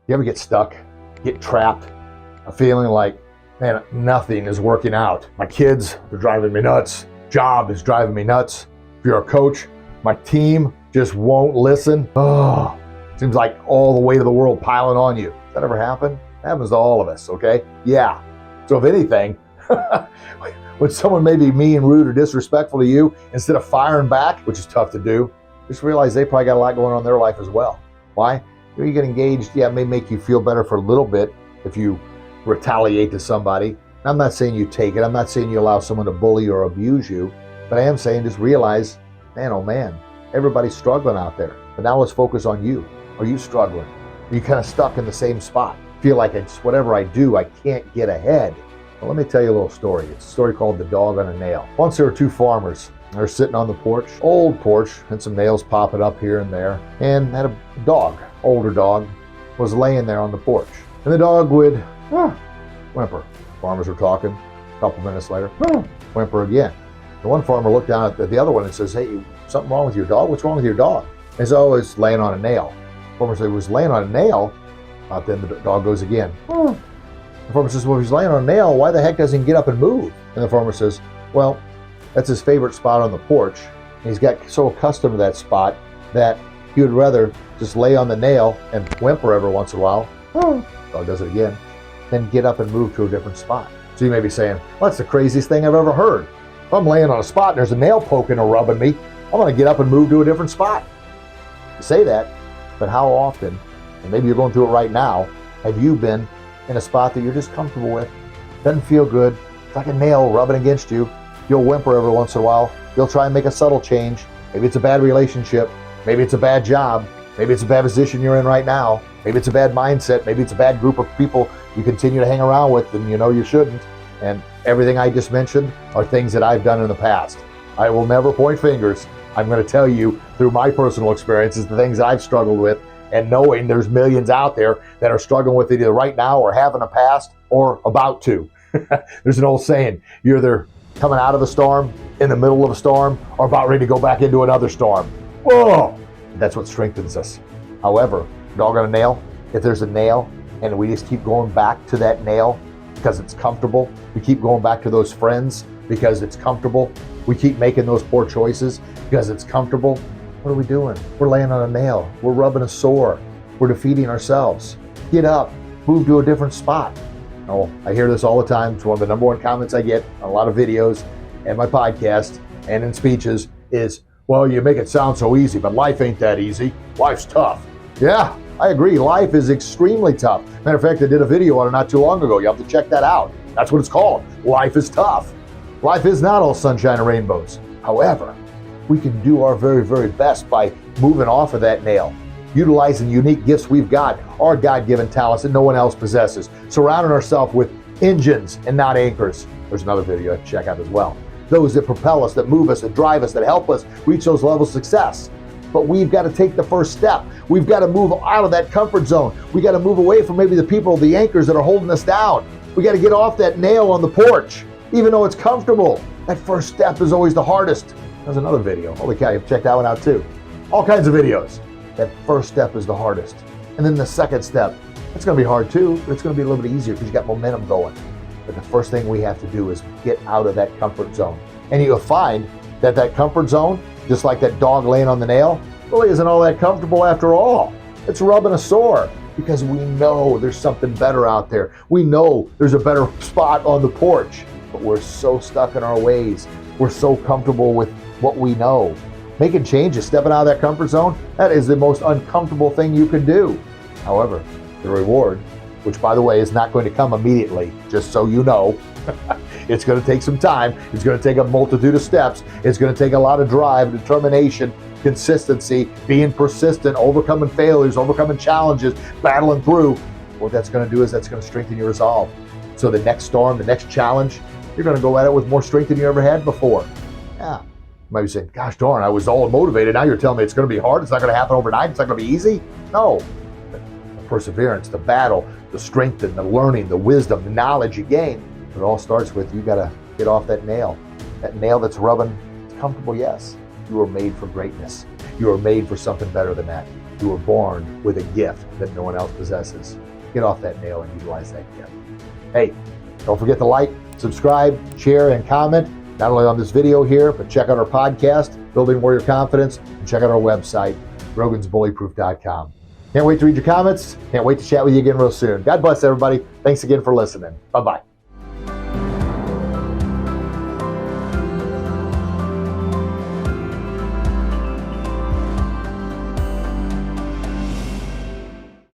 You ever get stuck, get trapped, a feeling like, man, nothing is working out. My kids, they're driving me nuts. Job is driving me nuts. If you're a coach, my team just won't listen. Oh, seems like all the weight of the world piling on you. Does that ever happen? It happens to all of us, okay? Yeah. So if anything, when someone may be mean, rude, or disrespectful to you, instead of firing back, which is tough to do, just realize they probably got a lot going on in their life as well. Why? You get engaged, yeah, it may make you feel better for a little bit if you retaliate to somebody. I'm not saying you take it. I'm not saying you allow someone to bully or abuse you, but I am saying just realize, man, oh man, everybody's struggling out there. But now let's focus on you. Are you struggling? Are you kind of stuck in the same spot? Feel like it's whatever I do, I can't get ahead. Well, let me tell you a little story. It's a story called The Dog on a Nail. Once there were two farmers. They're sitting on the porch, old porch, and some nails popping up here and there, and had a dog, older dog, was laying there on the porch. And the dog would whimper. Farmers were talking. A couple minutes later, whimper again. The one farmer looked down at the other one and says, hey, something wrong with your dog? What's wrong with your dog? And so it's laying on a nail. The farmer said, he was laying on a nail. Then the dog goes again. The farmer says, well, if he's laying on a nail, why the heck doesn't he get up and move? And the farmer says, well, that's his favorite spot on the porch. And he's got so accustomed to that spot that he would rather just lay on the nail and whimper every once in a while. Dog does it again. Then get up and move to a different spot. So you may be saying, well, that's the craziest thing I've ever heard. If I'm laying on a spot and there's a nail poking or rubbing me, I'm going to get up and move to a different spot. You say that, but how often, and maybe you're going through it right now, have you been in a spot that you're just comfortable with? Doesn't feel good. It's like a nail rubbing against you. You'll whimper every once in a while. You'll try and make a subtle change. Maybe it's a bad relationship. Maybe it's a bad job. Maybe it's a bad position you're in right now. Maybe it's a bad mindset. Maybe it's a bad group of people you continue to hang around with and you know you shouldn't. And everything I just mentioned are things that I've done in the past. I will never point fingers. I'm going to tell you through my personal experiences the things I've struggled with, and knowing there's millions out there that are struggling with it either right now or have in the past or about to. There's an old saying, you're either coming out of a storm, in the middle of a storm, or about ready to go back into another storm. Whoa! That's what strengthens us. However, dog on a nail, if there's a nail and we just keep going back to that nail because it's comfortable, we keep going back to those friends because it's comfortable, we keep making those poor choices because it's comfortable, what are we doing? We're laying on a nail. We're rubbing a sore. We're defeating ourselves. Get up, move to a different spot. Oh, I hear this all the time. It's one of the number one comments I get on a lot of videos and my podcast and in speeches is, well, you make it sound so easy, but life ain't that easy. Life's tough. Yeah, I agree. Life is extremely tough. Matter of fact, I did a video on it not too long ago. You have to check that out. That's what it's called. Life is tough. Life is not all sunshine and rainbows. However, we can do our very, very best by moving off of that nail, utilizing unique gifts we've got, our God-given talents that no one else possesses, surrounding ourselves with engines and not anchors. There's another video to check out as well. Those that propel us, that move us, that drive us, that help us reach those levels of success. But we've got to take the first step. We've got to move out of that comfort zone. We got to move away from maybe the people, the anchors that are holding us down. We got to get off that nail on the porch, even though it's comfortable. That first step is always the hardest. There's another video. Holy cow, you've checked that one out too. All kinds of videos. That first step is the hardest. And then the second step, it's going to be hard too, but it's going to be a little bit easier because you got momentum going. But the first thing we have to do is get out of that comfort zone. And you'll find that that comfort zone, just like that dog laying on the nail, really isn't all that comfortable after all. It's rubbing a sore because we know there's something better out there. We know there's a better spot on the porch, but we're so stuck in our ways. We're so comfortable with what we know. Making changes, stepping out of that comfort zone, that is the most uncomfortable thing you can do. However, the reward, which by the way is not going to come immediately, just so you know, it's going to take some time. It's going to take a multitude of steps. It's going to take a lot of drive, determination, consistency, being persistent, overcoming failures, overcoming challenges, battling through. What that's going to do is that's going to strengthen your resolve. So the next storm, the next challenge, you're going to go at it with more strength than you ever had before. Yeah. You might be saying, gosh darn, I was all motivated. Now you're telling me it's going to be hard. It's not going to happen overnight. It's not going to be easy. No. The perseverance, the battle, the strength and the learning, the wisdom, the knowledge you gain, it all starts with you got to get off that nail. That nail that's rubbing, it's comfortable, yes. You are made for greatness. You are made for something better than that. You were born with a gift that no one else possesses. Get off that nail and utilize that gift. Hey, don't forget to like, subscribe, share, and comment, not only on this video here, but check out our podcast, Building Warrior Confidence, and check out our website, grogansbullyproof.com. Can't wait to read your comments. Can't wait to chat with you again real soon. God bless everybody. Thanks again for listening. Bye-bye.